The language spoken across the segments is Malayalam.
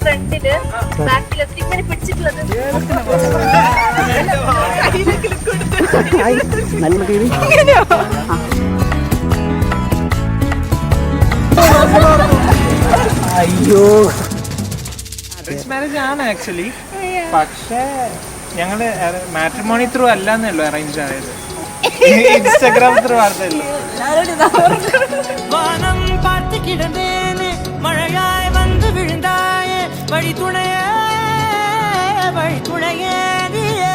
ഫ്രണ്ടില് ബാക്കില് ഇങ്ങനെ പിടിച്ചിട്ടുള്ളത് അയ്യോ അറേഞ്ച് മാരേജ് ആണ് ആക്ച്വലി. പക്ഷേ ഞങ്ങള് മാട്രിമോണി ത്രൂ അല്ലാന്നല്ലോ അറേഞ്ച് ആയത്, ഇൻസ്റ്റാഗ്രാം ത്രൂ ആർത്തല്ലോ. வானம் பார்த்து கிடந்தேனே மழையாய் வந்து விழுந்தாயே வழி துணையே நீயே.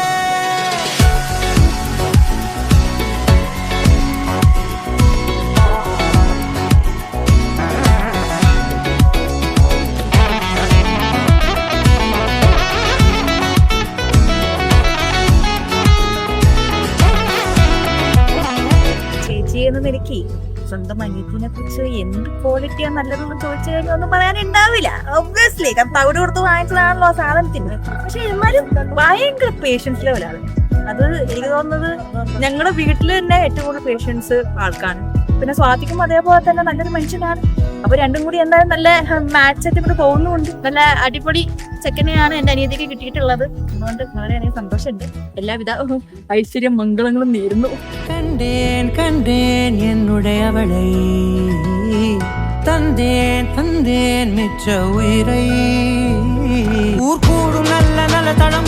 ചേച്ചി എന്ന നിലയ്ക്ക് സ്വന്തം അനിയത്തിനെ കുറിച്ച് എന്ത് ക്വാളിറ്റിയാ നല്ലതെന്ന് ചോദിച്ചു കഴിഞ്ഞാൽ ഒന്നും പറയാനുണ്ടാവില്ല. ഒബ്വിയസ്ലി തവിട് കൊടുത്ത് വാങ്ങിച്ചതാണല്ലോ ആ സാധനത്തിന്. പക്ഷെ എന്നാലും ഭയങ്കര പേഷ്യൻസ് ലെവലാണ്. അത് എനിക്ക് തോന്നുന്നത് ഞങ്ങളുടെ വീട്ടിൽ തന്നെ ഏറ്റവും കൂടുതൽ പേഷ്യൻസ് ആൾക്കാണ്. പിന്നെ സ്വാതിക്കും അതേപോലെ തന്നെ നല്ലൊരു മനുഷ്യനാണ്. അപ്പൊ രണ്ടും കൂടി എന്തായാലും നല്ല മാച്ച് ആയിട്ട് ഇവിടെ തോന്നുന്നുണ്ട്. നല്ല അടിപൊളി സെക്കൻഡിനെയാണ് എന്റെ അനിയത്തിക്ക് കിട്ടിയിട്ടുള്ളത്. അതുകൊണ്ട് വളരെയധികം സന്തോഷമുണ്ട്. എല്ലാവിധ ഐശ്വര്യം മംഗളങ്ങളും നേരുന്നു. கண்டேன் கண்டேன் என்னுடைய அவளை தந்தேன் தந்தேன் மிச்ச உயிரை ஊர் கூடும் நல்ல நல்ல தளம்